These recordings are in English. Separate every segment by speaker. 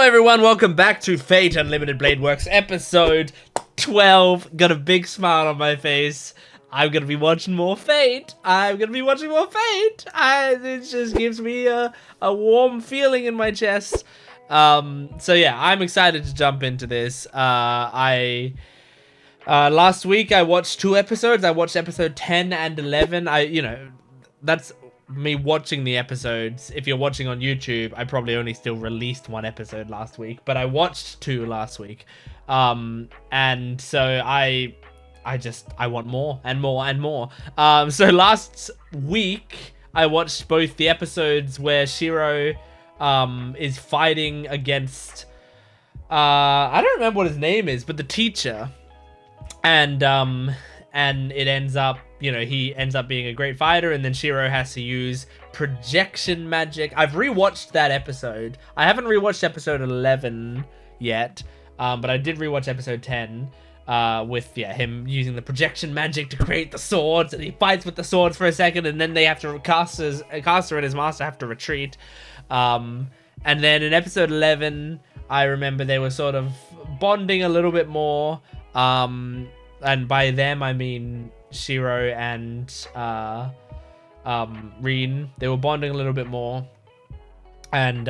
Speaker 1: everyone, welcome back to Fate Unlimited Blade Works episode 12. Got a big smile on my face. I'm gonna be watching more Fate. It just gives me a warm feeling in my chest. So yeah, I'm excited to jump into this. Last week I watched 2 episodes. I watched episode 10 and 11. That's me watching the episodes. If you're watching on YouTube, I probably only still released 1 episode last week, but I watched 2 last week. And so I want more and more and more. So last week I watched both the episodes where Shiro is fighting against I don't remember what his name is, but the teacher, and it ends up, he ends up being a great fighter, and then Shiro has to use projection magic. I've rewatched that episode. I haven't rewatched episode 11 yet, but I did rewatch episode 10 with him using the projection magic to create the swords, and he fights with the swords for a second, and then they have to caster and his master have to retreat. And then in episode 11, I remember they were sort of bonding a little bit more. And by them I mean Shiro and Rin. They were bonding a little bit more, and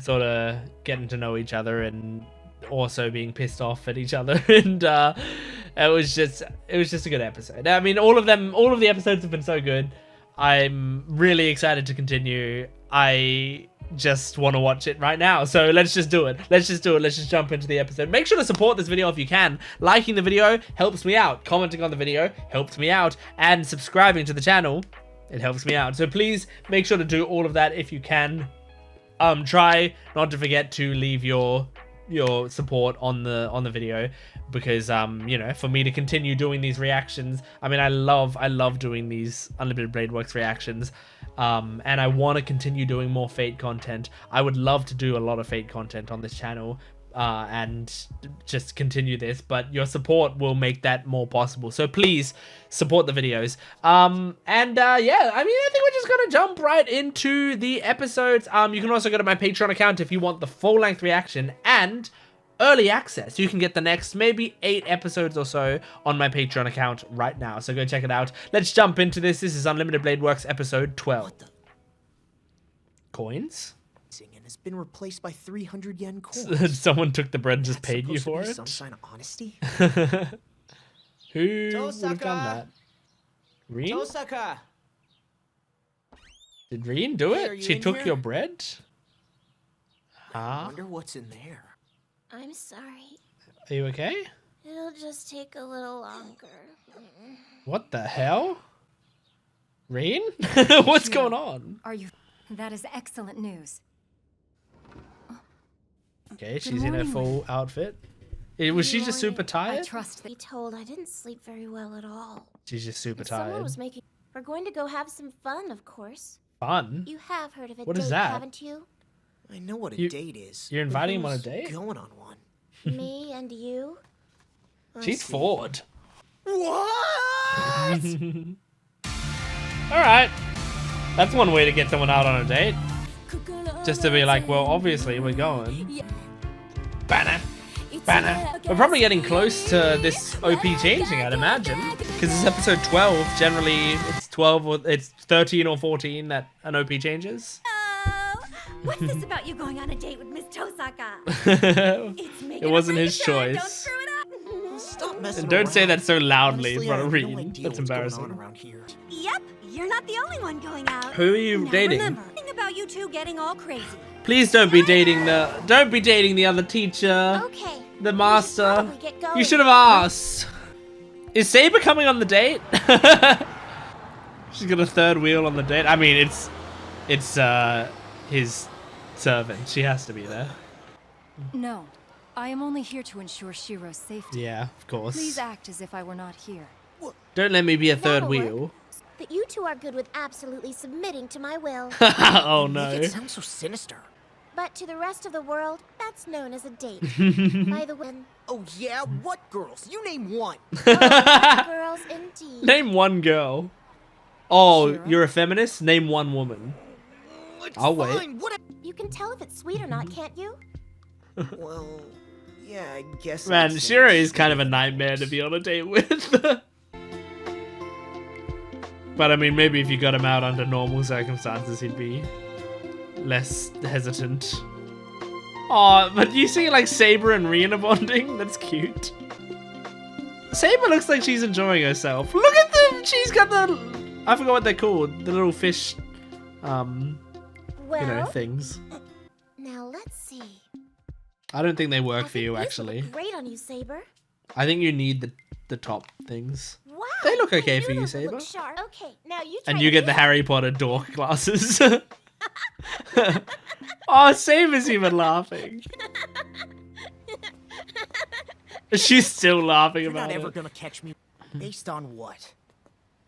Speaker 1: sort of getting to know each other, and also being pissed off at each other. And it was just a good episode. I mean, all of the episodes have been so good. I'm really excited to continue. I just want to watch it right now, so let's just do it. Let's just jump into the episode. Make sure to support this video if you can. Liking the video helps me out, commenting on the video helps me out, and subscribing to the channel, it helps me out. So please make sure to do all of that if you can. Try not to forget to leave your support on the video, because for me to continue doing these reactions, I mean, I love doing these Unlimited Blade Works reactions, and I want to continue doing more Fate content. I would love to do a lot of Fate content on this channel, and just continue this, but your support will make that more possible. So please support the videos. I mean, I think we're just gonna jump right into the episodes. You can also go to my Patreon account if you want the full-length reaction and early access. You can get the next maybe 8 episodes or so on my Patreon account right now, so go check it out. Let's jump into this. This is Unlimited Blade Works episode 12.
Speaker 2: What the?
Speaker 1: Coins?
Speaker 2: And has been replaced by 300 yen coins.
Speaker 1: Someone took the bread and just paid you for it?
Speaker 2: Some sign of honesty?
Speaker 1: Who would have done that? Rin?
Speaker 2: Tosaka!
Speaker 1: Did Rin do
Speaker 2: Hey,
Speaker 1: it? She took
Speaker 2: here?
Speaker 1: your bread?
Speaker 2: I wonder what's in there.
Speaker 3: I'm sorry.
Speaker 1: Are you okay?
Speaker 3: It'll just take a little longer.
Speaker 1: What the hell? Rin? What's going on?
Speaker 4: Are you? That is excellent news.
Speaker 1: Okay, she's in her full outfit. Was she just super
Speaker 4: I
Speaker 1: tired?
Speaker 4: trust that.
Speaker 3: Be told I didn't sleep very well at all.
Speaker 1: She's just super
Speaker 3: Someone
Speaker 1: tired.
Speaker 3: was making. We're going to go have some fun, of course.
Speaker 1: Fun?
Speaker 3: You have heard of a
Speaker 1: What
Speaker 3: date,
Speaker 1: is that?
Speaker 3: haven't you?
Speaker 2: I know what a
Speaker 1: You-
Speaker 2: date is.
Speaker 1: you're
Speaker 2: but
Speaker 1: inviting him on a
Speaker 2: who's
Speaker 1: date?
Speaker 2: Going on one.
Speaker 3: Me and you.
Speaker 1: She's
Speaker 2: see.
Speaker 1: forward.
Speaker 2: What?
Speaker 1: Alright. That's one way to get someone out on a date. Just to be like, well, obviously we're going. Banner. Banner. We're probably getting close to this OP changing, I'd imagine. Because it's episode 12. Generally, it's 12 or it's 13 or 14 that an OP changes.
Speaker 4: Oh, what's this about you going on a date with Miss Tosaka? It's
Speaker 1: It wasn't his choice.
Speaker 4: Don't screw it up.
Speaker 2: Stop messing
Speaker 1: And don't say
Speaker 2: around.
Speaker 1: that so loudly
Speaker 2: Honestly,
Speaker 1: in front
Speaker 2: I
Speaker 1: of
Speaker 2: have no
Speaker 1: Reed.
Speaker 2: idea
Speaker 1: That's
Speaker 2: what's going
Speaker 1: embarrassing.
Speaker 2: on around here.
Speaker 4: Yep, you're not the only one going out.
Speaker 1: Who are you
Speaker 4: Now
Speaker 1: dating?
Speaker 4: Remember, think about you two getting all crazy.
Speaker 1: Please don't be dating the other teacher.
Speaker 3: Okay.
Speaker 1: The
Speaker 3: we should
Speaker 1: master.
Speaker 3: probably get going.
Speaker 1: You should have asked. Is Saber coming on the date? She's got a third wheel on the date. I mean, it's his servant. She has to be there.
Speaker 4: No, I am only here to ensure Shiro's safety.
Speaker 1: Yeah, of course.
Speaker 4: Please act as if I were not here.
Speaker 1: Don't let me be a third
Speaker 3: That'll
Speaker 1: wheel.
Speaker 3: work. That you two are good with absolutely submitting to my will.
Speaker 1: Oh
Speaker 2: Make
Speaker 1: no.
Speaker 2: it sound so sinister.
Speaker 3: But to the rest of the world, that's known as a date. By the way,
Speaker 2: Oh yeah, what girls? You name one.
Speaker 3: girls indeed.
Speaker 1: Name one girl. Oh,
Speaker 4: Shiro?
Speaker 1: you're a feminist? Name one woman.
Speaker 2: It's
Speaker 1: I'll wait.
Speaker 2: fine. What?
Speaker 3: You can tell if it's sweet or not, can't you?
Speaker 2: Well, yeah, I guess.
Speaker 1: Man,
Speaker 2: I'd say
Speaker 1: Shiro is
Speaker 2: it's
Speaker 1: kind of a
Speaker 2: the
Speaker 1: nightmare to
Speaker 2: best.
Speaker 1: be on a date with. But I mean, maybe if you got him out under normal circumstances, he'd be less hesitant. Oh, but you see like Saber and Rina bonding? That's cute. Saber looks like she's enjoying herself. Look at them! She's got the... I forgot what they're called. The little fish,
Speaker 3: Well,
Speaker 1: you know, things.
Speaker 3: now let's see.
Speaker 1: I don't think they work
Speaker 3: I
Speaker 1: for
Speaker 3: think
Speaker 1: you,
Speaker 3: these would
Speaker 1: actually.
Speaker 3: look great on you, Saber.
Speaker 1: I think you need the top things.
Speaker 3: Wow.
Speaker 1: They look
Speaker 3: I
Speaker 1: okay
Speaker 3: knew
Speaker 1: for you,
Speaker 3: those would
Speaker 1: Saber.
Speaker 3: look sharp. Okay, now you
Speaker 1: And
Speaker 3: try
Speaker 1: you get the
Speaker 3: these.
Speaker 1: Harry Potter dork glasses. Oh, Saber's even laughing. She's still laughing
Speaker 2: You're
Speaker 1: about
Speaker 2: not ever
Speaker 1: it.
Speaker 2: gonna catch me. Based on what?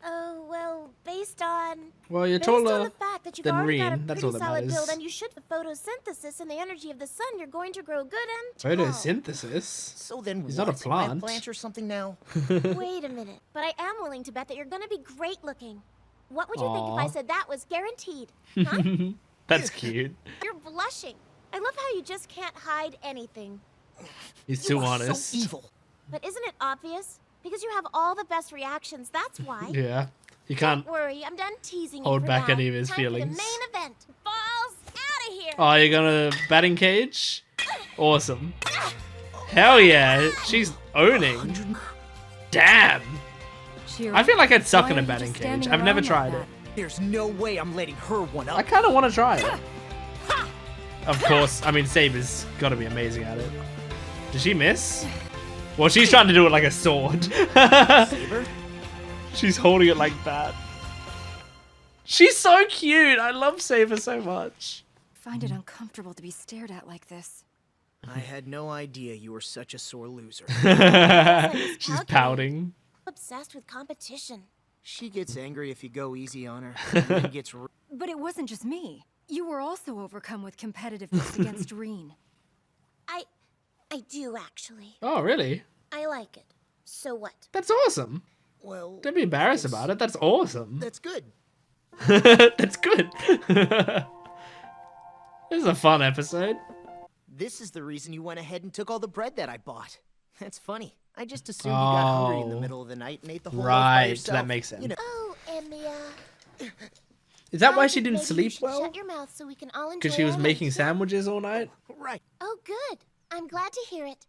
Speaker 3: Oh, well, based on...
Speaker 1: Well, you're
Speaker 3: Based on
Speaker 1: taller
Speaker 3: the fact that you've
Speaker 1: than
Speaker 3: already got a
Speaker 1: Reen. That's
Speaker 3: pretty
Speaker 1: all that
Speaker 3: solid build
Speaker 1: matters.
Speaker 3: and you should the photosynthesis and the energy of the sun, you're going to grow good and tall.
Speaker 1: Photosynthesis?
Speaker 2: So then
Speaker 1: He's
Speaker 2: what?
Speaker 1: not a plant.
Speaker 2: Blanche or something now?
Speaker 3: Wait a minute, but I am willing to bet that you're going to be great looking. What would you think if I
Speaker 1: Aw.
Speaker 3: said that was guaranteed? Huh?
Speaker 1: That's cute.
Speaker 3: You're blushing. I love how you just can't hide anything.
Speaker 1: He's
Speaker 2: You
Speaker 1: too
Speaker 2: are
Speaker 1: honest.
Speaker 2: so evil.
Speaker 3: But isn't it obvious? Because you have all the best reactions, that's why.
Speaker 1: Yeah. You can't.
Speaker 3: Don't worry, I'm done teasing
Speaker 1: hold
Speaker 3: you for
Speaker 1: back
Speaker 3: now.
Speaker 1: any of his
Speaker 3: Time
Speaker 1: feelings.
Speaker 3: For the main event. Balls out of here.
Speaker 1: Oh, you're gonna batting cage? Awesome. Hell yeah. She's owning. Damn.
Speaker 5: Shiro,
Speaker 1: I feel like I'd suck
Speaker 5: why
Speaker 1: in a
Speaker 5: are you
Speaker 1: batting
Speaker 5: just
Speaker 1: cage.
Speaker 5: standing
Speaker 1: I've never
Speaker 5: around
Speaker 1: tried
Speaker 5: like
Speaker 1: it.
Speaker 2: There's no way I'm letting her one up.
Speaker 1: I kind of want to try it. Of course, I mean, Saber's got to be amazing at it. Did she miss? Well, she's trying to do it like a sword.
Speaker 2: Saber?
Speaker 1: She's holding it like that. She's so cute. I love Saber so much.
Speaker 5: Find it uncomfortable to be stared at like this.
Speaker 2: I had no idea you were such a sore loser.
Speaker 1: She's pouting.
Speaker 3: Obsessed with competition.
Speaker 2: She gets angry if you go easy on her. And then gets
Speaker 5: But it wasn't just me. You were also overcome with competitiveness against Reen.
Speaker 3: I do actually.
Speaker 1: Oh, really?
Speaker 3: I like it. So what?
Speaker 1: That's awesome.
Speaker 2: well.
Speaker 1: Don't be embarrassed about it. That's awesome.
Speaker 2: That's good.
Speaker 1: That's good. This is a fun episode.
Speaker 2: This is the reason you went ahead and took all the bread that I bought. That's funny. I just assumed you got hungry in the
Speaker 1: Oh.
Speaker 2: middle of the night and ate the whole loaf by
Speaker 1: Right,
Speaker 2: yourself.
Speaker 1: that makes sense.
Speaker 2: You know,
Speaker 3: Oh, Emiya.
Speaker 1: Is that why
Speaker 3: I
Speaker 1: she
Speaker 3: think
Speaker 1: didn't
Speaker 3: maybe you
Speaker 1: sleep
Speaker 3: should
Speaker 1: well?
Speaker 3: Shut your mouth so we can all enjoy
Speaker 1: Because she was
Speaker 3: our
Speaker 1: making
Speaker 3: lunch.
Speaker 1: sandwiches all night?
Speaker 2: right.
Speaker 3: Oh, good. I'm glad to hear it.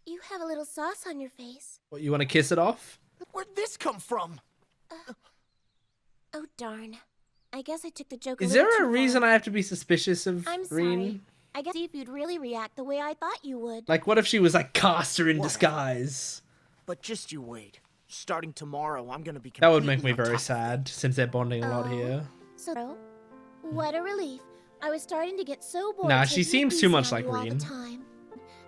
Speaker 3: You have a little sauce on your face.
Speaker 1: What, you want to kiss it off?
Speaker 2: Where'd this come from?
Speaker 3: Oh, darn. I guess I took the joke
Speaker 1: Is
Speaker 3: a little
Speaker 1: there a
Speaker 3: too
Speaker 1: reason
Speaker 3: far.
Speaker 1: I have to be suspicious of
Speaker 3: I'm
Speaker 1: Reen?
Speaker 3: sorry. I guess if you'd really react the way I thought you would.
Speaker 1: Like, what if she was like Caster in
Speaker 2: What?
Speaker 1: disguise?
Speaker 2: But just you wait. Starting tomorrow, I'm gonna be
Speaker 1: That would make me
Speaker 2: completely on
Speaker 1: very
Speaker 2: top of
Speaker 1: sad, since they're bonding a lot
Speaker 3: Oh.
Speaker 1: here.
Speaker 3: So, what a relief. I was starting to get so bored.
Speaker 1: Nah, she
Speaker 3: taking it
Speaker 1: seems too
Speaker 3: easy
Speaker 1: much
Speaker 3: on
Speaker 1: like
Speaker 3: you all the
Speaker 1: Reen.
Speaker 3: time.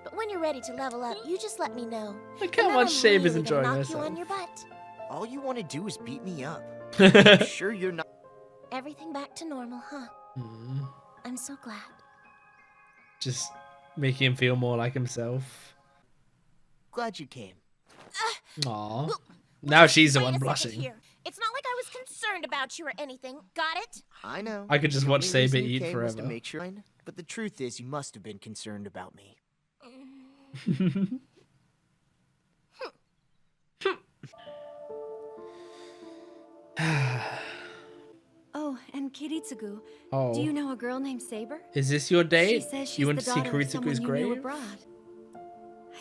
Speaker 3: But when you're ready to level up, you just let me know.
Speaker 1: Look
Speaker 3: And
Speaker 1: how
Speaker 3: then
Speaker 1: much
Speaker 3: I'm
Speaker 1: Saber's
Speaker 3: really gonna
Speaker 1: enjoying
Speaker 3: knock you
Speaker 1: herself.
Speaker 3: on your butt.
Speaker 2: it. All you want to do is beat me up. I'm sure you're not.
Speaker 3: Everything back to normal, huh?
Speaker 1: Hmm.
Speaker 3: I'm so glad.
Speaker 1: Just making him feel more like himself.
Speaker 2: Glad you came.
Speaker 1: Aww. Now she's the
Speaker 3: Wait
Speaker 1: one
Speaker 3: a second
Speaker 1: blushing.
Speaker 3: here. It's not like I was concerned about you or anything. Got it?
Speaker 2: I know.
Speaker 1: I could just
Speaker 2: The
Speaker 1: watch
Speaker 2: only reason
Speaker 1: Saber
Speaker 2: you
Speaker 1: eat
Speaker 2: came was to
Speaker 1: forever.
Speaker 2: make sure. But the truth is, you must have been concerned about me.
Speaker 5: Oh, and Kiritsugu,
Speaker 1: Oh.
Speaker 5: do you know a girl named Saber?
Speaker 1: Is this your date?
Speaker 5: She says she's
Speaker 1: You went
Speaker 5: the
Speaker 1: to see
Speaker 5: daughter of someone
Speaker 1: Kuritsugu's
Speaker 5: you knew
Speaker 1: grave?
Speaker 5: abroad.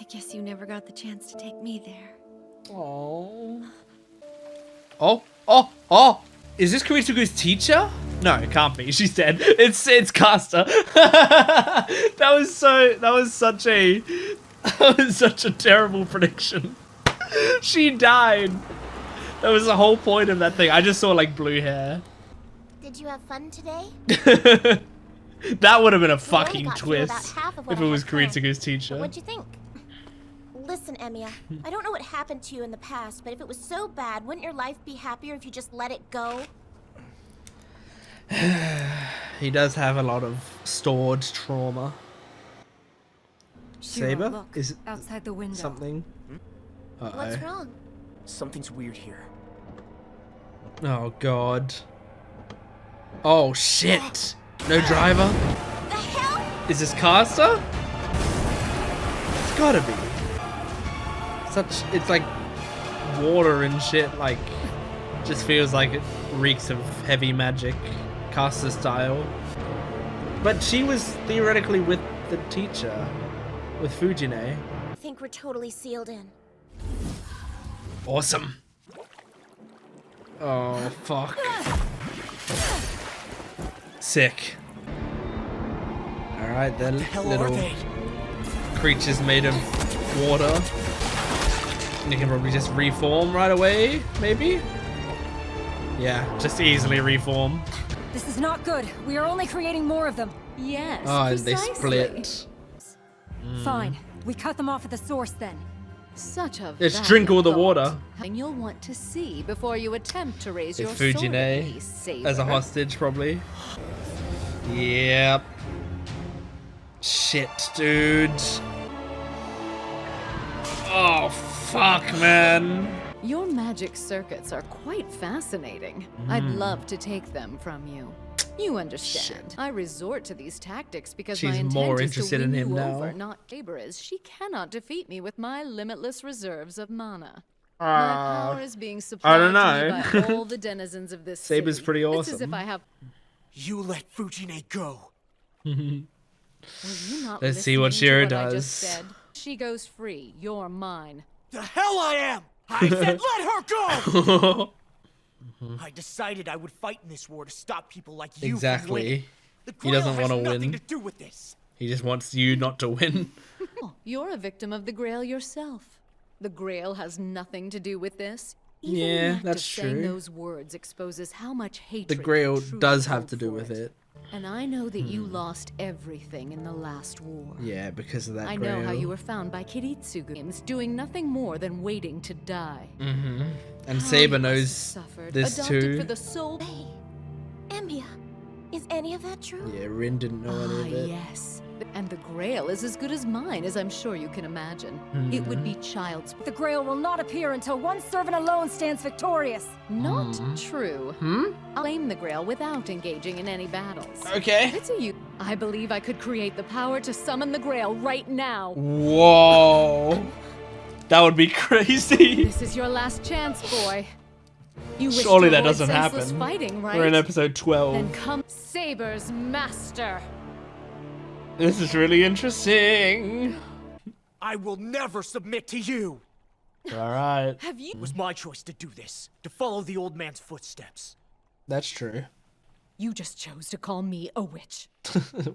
Speaker 5: I guess you never got the chance to take me there.
Speaker 1: Aww. Oh! Is this Kuritsugu's teacher? No, it can't be. She's dead. It's Caster. That was such a terrible prediction. She died. That was the whole point of that thing. I just saw like blue hair.
Speaker 3: Did you have fun today?
Speaker 1: That would have been a
Speaker 3: We only
Speaker 1: fucking
Speaker 3: got through about
Speaker 1: twist
Speaker 3: half of what
Speaker 1: if
Speaker 3: I
Speaker 1: it was
Speaker 3: had planned.
Speaker 1: Kuritsugu's
Speaker 3: But
Speaker 1: teacher.
Speaker 3: what'd you think? Listen, Emiya, I don't know what happened to you in the past, but if it was so bad, wouldn't your life be happier if you just let it go?
Speaker 1: He does have a lot of stored trauma.
Speaker 5: Shiro,
Speaker 1: Saber?
Speaker 5: look,
Speaker 1: Is it
Speaker 5: outside the window.
Speaker 1: something?
Speaker 3: What's
Speaker 1: Uh-oh.
Speaker 3: wrong?
Speaker 2: Something's weird here.
Speaker 1: Oh god. Oh shit! No driver?
Speaker 3: The hell?
Speaker 1: Is this Caster? gotta be. It's like water and shit, like, just feels like it reeks of heavy magic, caster style. But she was theoretically with the teacher, with Fujine.
Speaker 3: I think we're totally sealed in.
Speaker 1: Awesome. Oh, fuck. Sick. Alright, then little creatures made of water. You can probably just reform right away, maybe? Yeah, just easily reform.
Speaker 5: This is not good. We are only creating more of them.
Speaker 4: Yes,
Speaker 1: Oh, and they
Speaker 4: precisely.
Speaker 1: split.
Speaker 5: Fine. We cut them off at the source then.
Speaker 4: Such a
Speaker 1: Let's drink all the water.
Speaker 4: And you'll want to see before you attempt to raise your
Speaker 1: It's
Speaker 4: sword
Speaker 1: Fujine
Speaker 4: at me, Saber.
Speaker 1: as a hostage, probably. Yep. Shit, dude. Oh, fuck, man.
Speaker 4: Your magic circuits are quite fascinating. I'd love to take them from you. You understand. I resort to these tactics because
Speaker 1: She's
Speaker 4: my intent
Speaker 1: more
Speaker 4: is
Speaker 1: interested
Speaker 4: to
Speaker 1: in
Speaker 4: win
Speaker 1: him
Speaker 4: you
Speaker 1: now.
Speaker 4: over, not Saber is. She cannot defeat me with my limitless reserves of mana. My
Speaker 1: Ah,
Speaker 4: power is being supplied
Speaker 1: don't
Speaker 4: to me
Speaker 1: know.
Speaker 4: by all the denizens of this
Speaker 1: Saber's
Speaker 4: city.
Speaker 1: pretty
Speaker 4: It's as if
Speaker 1: awesome.
Speaker 4: I have.
Speaker 2: You let Fujine go.
Speaker 4: Were you not
Speaker 1: Let's see what
Speaker 4: listening to
Speaker 1: Shiro
Speaker 4: what I
Speaker 1: does.
Speaker 4: just said? She goes free. You're mine.
Speaker 2: The hell I am! I said let her go! I decided I would fight in this war to stop people like you from winning.
Speaker 1: Exactly.
Speaker 2: The
Speaker 1: He doesn't
Speaker 2: Grail has
Speaker 1: wanna
Speaker 2: nothing
Speaker 1: win.
Speaker 2: to do with this.
Speaker 1: He just wants you not to win.
Speaker 4: Oh, you're a victim of the Grail yourself. The Grail has nothing to do with this. Even
Speaker 1: Yeah,
Speaker 4: the act
Speaker 1: that's
Speaker 4: of saying
Speaker 1: true.
Speaker 4: those words exposes how much
Speaker 1: The
Speaker 4: hatred
Speaker 1: Grail
Speaker 4: you truly
Speaker 1: does have
Speaker 4: hold
Speaker 1: to do
Speaker 4: for
Speaker 1: with it.
Speaker 4: And I know that you lost everything in the last war.
Speaker 1: Yeah, because of that
Speaker 4: I
Speaker 1: Grail.
Speaker 4: know how you were found by Kiritsugu, doing nothing more than waiting to die.
Speaker 1: And
Speaker 4: How
Speaker 1: Saber
Speaker 4: you must
Speaker 1: knows
Speaker 4: have suffered,
Speaker 1: this
Speaker 4: adopted
Speaker 1: too.
Speaker 4: for the sole.
Speaker 3: Hey, Emiya, is any of that true?
Speaker 1: Yeah, Rin didn't know any of it.
Speaker 4: Yes. And the Grail is as good as mine, as I'm sure you can imagine. It would be child's.
Speaker 5: The Grail will not appear until one servant alone stands victorious.
Speaker 4: Not true. I'll aim the Grail without engaging in any battles.
Speaker 1: Okay.
Speaker 4: It's a you. I believe I could create the power to summon the Grail right now.
Speaker 1: Whoa. That would be crazy.
Speaker 4: This is your last chance, boy. You wish
Speaker 1: Surely
Speaker 4: to
Speaker 1: that
Speaker 4: avoid
Speaker 1: doesn't
Speaker 4: senseless
Speaker 1: happen.
Speaker 4: Fighting, right?
Speaker 1: We're in episode 12.
Speaker 4: Then come, Saber's master.
Speaker 1: This is really interesting.
Speaker 2: I will never submit to you.
Speaker 1: Alright.
Speaker 4: Have you?
Speaker 2: It was my choice to do this, to follow the old man's footsteps.
Speaker 1: That's true.
Speaker 4: You just chose to call me a witch.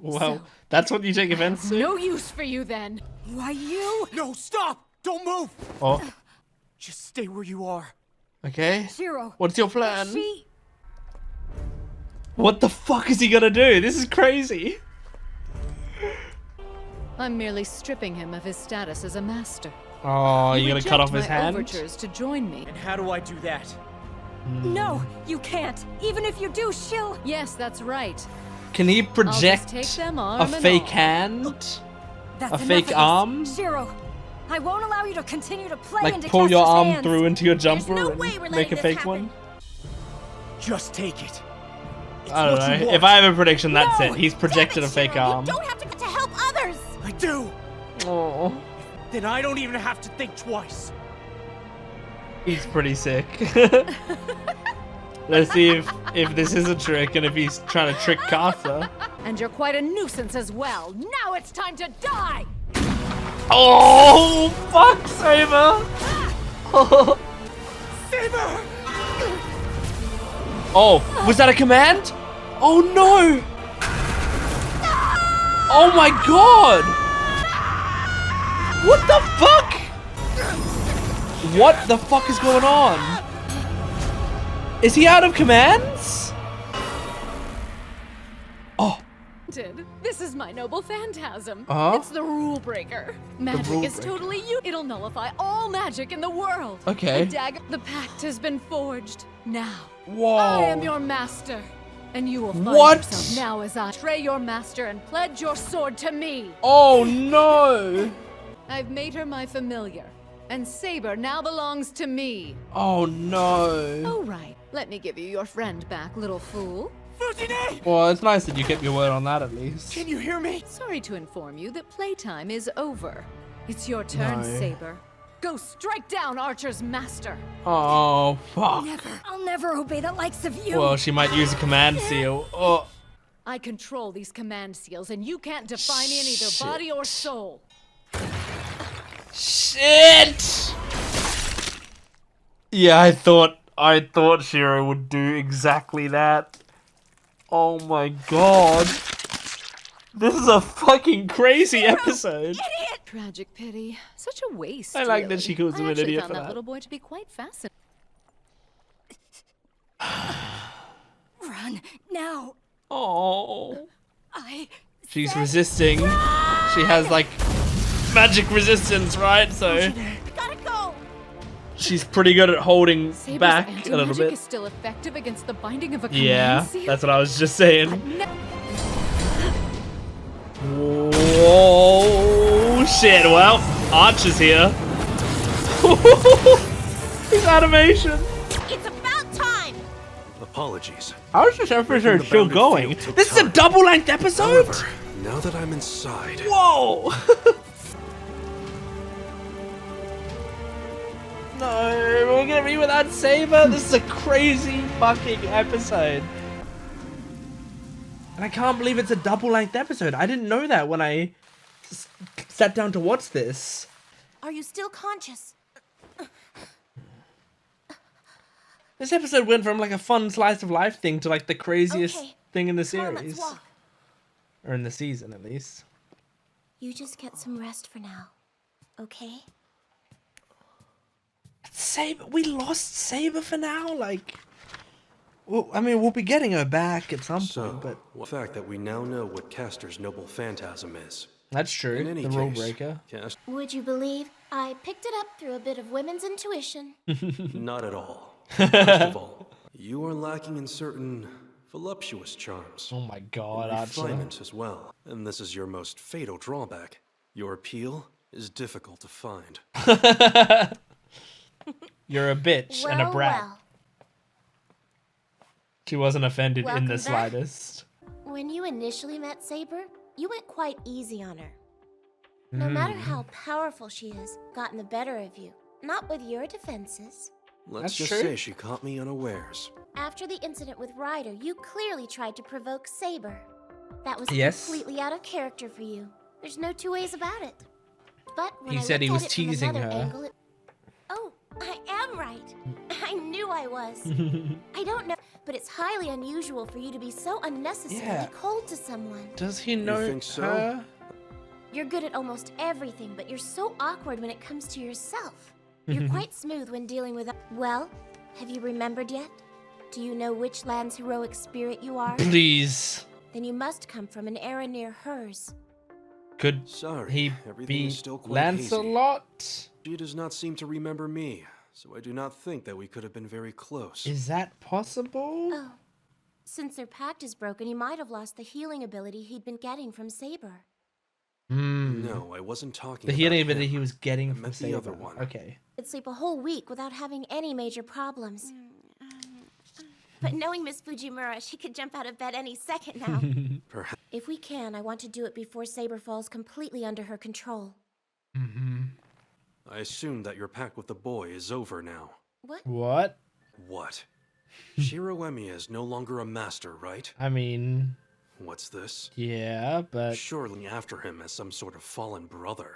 Speaker 1: Well,
Speaker 4: So,
Speaker 1: that's what you take offense to?
Speaker 4: No use for you then.
Speaker 5: Why you?
Speaker 2: No, stop! Don't move!
Speaker 1: Oh,
Speaker 2: Just stay where you are.
Speaker 1: okay.
Speaker 5: Shiro.
Speaker 1: What's your plan?
Speaker 5: She...
Speaker 1: What the fuck is he gonna do? This is crazy.
Speaker 4: I'm merely stripping him of his status as a master.
Speaker 1: Oh,
Speaker 4: You
Speaker 1: you're gonna cut off
Speaker 4: reject
Speaker 1: his
Speaker 4: my
Speaker 1: hand?
Speaker 4: overtures to join me.
Speaker 2: And how do I do that?
Speaker 5: No, you can't. Even if you do, she'll...
Speaker 4: Yes, that's right.
Speaker 1: Can he
Speaker 4: I'll just
Speaker 1: project
Speaker 4: take them
Speaker 1: a
Speaker 4: arm and
Speaker 1: fake
Speaker 4: all.
Speaker 1: hand?
Speaker 5: That's
Speaker 1: A
Speaker 5: enough
Speaker 1: fake
Speaker 5: of this.
Speaker 1: arm?
Speaker 5: Shiro, I won't allow you to continue to play
Speaker 1: Like
Speaker 5: into
Speaker 1: pull your
Speaker 5: Kester's
Speaker 1: arm
Speaker 5: hands.
Speaker 1: through into your jumper
Speaker 3: no
Speaker 1: and
Speaker 3: way we're
Speaker 1: make a
Speaker 3: letting this
Speaker 1: fake
Speaker 3: happen.
Speaker 1: one?
Speaker 2: Just take it. It's
Speaker 1: I don't
Speaker 2: what you
Speaker 1: know.
Speaker 2: want.
Speaker 1: If I have a prediction, that's
Speaker 5: No!
Speaker 1: it. He's projected
Speaker 3: Damn
Speaker 1: a
Speaker 3: it,
Speaker 1: fake
Speaker 3: Shiro,
Speaker 1: arm.
Speaker 3: You don't have to help others.
Speaker 2: I do!
Speaker 1: Oh,
Speaker 2: Then I don't even have to think twice.
Speaker 1: he's pretty sick. Let's see if this is a trick and if he's trying to trick Casa.
Speaker 4: And you're quite a nuisance as well. Now it's time to die!
Speaker 1: Oh, fuck, Saber!
Speaker 2: Saber!
Speaker 1: Oh, was that a command? Oh no! Oh my god! What the fuck? What the fuck is going on? Is he out of commands? Oh,
Speaker 4: This is my noble phantasm.
Speaker 1: Uh-huh.
Speaker 4: It's the rule breaker. Magic
Speaker 1: rule
Speaker 4: is
Speaker 1: breaker.
Speaker 4: totally you. It'll nullify all magic in the world.
Speaker 1: Okay.
Speaker 4: The dagger, the pact has been forged. Now,
Speaker 1: whoa.
Speaker 4: I am your master. And you will find
Speaker 1: What?
Speaker 4: yourself now as I betray your master and pledge your sword to me.
Speaker 1: Oh no!
Speaker 4: I've made her my familiar. And Saber now belongs to me.
Speaker 1: Oh no!
Speaker 4: Oh, right. Let me give you your friend back, little fool.
Speaker 2: Fujine!
Speaker 1: Well, it's nice that you kept your word on that at least.
Speaker 2: Can you hear me?
Speaker 4: Sorry to inform you that playtime is over. It's your turn,
Speaker 1: No.
Speaker 4: Saber. Go strike down Archer's master.
Speaker 1: Oh, fuck.
Speaker 5: I'll never obey the likes of you.
Speaker 1: Well, she might use a command seal. Oh,
Speaker 4: I control these command seals, and you can't define in either
Speaker 1: Shit.
Speaker 4: body or soul.
Speaker 1: shit! Yeah, I thought Shiro would do exactly that. Oh my god. This is a fucking crazy episode.
Speaker 4: Tragic pity. Such a waste.
Speaker 1: I like that
Speaker 4: really.
Speaker 1: she calls him
Speaker 4: I
Speaker 1: an
Speaker 4: actually
Speaker 1: idiot
Speaker 4: found
Speaker 1: for
Speaker 4: that
Speaker 1: that.
Speaker 4: little boy to be quite fascinating.
Speaker 5: Run now.
Speaker 1: Oh.
Speaker 5: I
Speaker 1: She's resisting. She has like magic resistance, right? So
Speaker 3: Gotta go.
Speaker 1: she's pretty good at holding
Speaker 4: Saber's
Speaker 1: back a little
Speaker 4: anti-magic
Speaker 1: bit.
Speaker 4: is still effective against the binding of a
Speaker 1: Yeah,
Speaker 4: command seal?
Speaker 1: that's what I was just saying.
Speaker 4: Ne-
Speaker 1: Whoa, shit. Well, Archer's here. His animation.
Speaker 3: It's about time.
Speaker 6: Apologies.
Speaker 1: How is this episode
Speaker 6: the
Speaker 1: still
Speaker 6: bounded
Speaker 1: going?
Speaker 6: field took
Speaker 1: This is a
Speaker 6: time.
Speaker 1: double-length episode?
Speaker 6: However, now that I'm inside,
Speaker 1: Whoa! No, we're gonna be without Saber? This is a crazy fucking episode. And I can't believe it's a double-length episode. I didn't know that when I sat down to watch this.
Speaker 3: Are you still conscious?
Speaker 1: This episode went from like a fun slice of life thing to like the craziest
Speaker 3: Okay.
Speaker 1: thing in the
Speaker 3: Come on,
Speaker 1: series.
Speaker 3: let's walk.
Speaker 1: Or in the season, at least.
Speaker 3: You just get some rest for now, okay?
Speaker 1: Saber, we lost Saber for now. Like, well, I mean, we'll be getting her back at some
Speaker 6: so
Speaker 1: point, but
Speaker 6: the fact that we now know what Castor's noble phantasm is.
Speaker 1: that's true.
Speaker 6: In any
Speaker 1: The rule
Speaker 6: case,
Speaker 1: breaker.
Speaker 6: Castor,
Speaker 3: Would you believe I picked it up through a bit of women's intuition?
Speaker 6: not at all. First of all, you are lacking in certain voluptuous charms.
Speaker 1: Oh my god,
Speaker 6: and
Speaker 1: Archer.
Speaker 6: refinement as well. And this is your most fatal drawback. Your appeal is difficult to find.
Speaker 1: You're a bitch and a brat.
Speaker 3: Well.
Speaker 1: She wasn't offended in
Speaker 3: Welcome
Speaker 1: the
Speaker 3: back.
Speaker 1: slightest.
Speaker 3: When you initially met Saber, you went quite easy on her. No matter how powerful she is, gotten the better of you. Not with your defenses.
Speaker 6: Let's
Speaker 1: That's
Speaker 6: just
Speaker 1: true.
Speaker 6: say she caught me unawares.
Speaker 3: After the incident with Ryder, you clearly tried to provoke Saber. That was
Speaker 1: Yes.
Speaker 3: completely out of character for you. There's no two ways about it. But when
Speaker 1: He
Speaker 3: I
Speaker 1: said he
Speaker 3: looked
Speaker 1: was
Speaker 3: at it from
Speaker 1: teasing
Speaker 3: another
Speaker 1: her.
Speaker 3: angle, Oh, I am right. I knew I was. I don't know, but it's highly unusual for you to be so unnecessarily
Speaker 1: Yeah.
Speaker 3: cold to someone.
Speaker 1: Does he know
Speaker 6: think so?
Speaker 1: her?
Speaker 3: You're good at almost everything, but you're so awkward when it comes to yourself. You're quite smooth when dealing with. Well, have you remembered yet? Do you know which land's heroic spirit you are?
Speaker 1: Please.
Speaker 3: Then you must come from an era near hers.
Speaker 1: Could
Speaker 6: Sorry,
Speaker 1: he
Speaker 6: everything
Speaker 1: be
Speaker 6: is still quite hazy.
Speaker 1: Lancelot?
Speaker 6: She does not seem to remember me, so I do not think that we could have been very close.
Speaker 1: Is that possible?
Speaker 3: Oh. Since their pact is broken, he might have lost the healing ability he'd been getting from Saber.
Speaker 6: No, I wasn't talking
Speaker 1: The
Speaker 6: about
Speaker 1: healing
Speaker 6: him.
Speaker 1: ability he was getting
Speaker 6: I
Speaker 1: from
Speaker 6: meant the
Speaker 1: Saber.
Speaker 6: other one.
Speaker 1: Okay.
Speaker 3: Could sleep a whole week without having any major problems. But knowing Miss Fujimura, she could jump out of bed any second now.
Speaker 6: Perhaps.
Speaker 3: If we can, I want to do it before Saber falls completely under her control.
Speaker 6: I assume that your pact with the boy is over now.
Speaker 3: What?
Speaker 1: What?
Speaker 6: What? Shiro Emi is no longer a master, right?
Speaker 1: I mean,
Speaker 6: What's this?
Speaker 1: yeah, but
Speaker 6: Surely after him as some sort of fallen brother.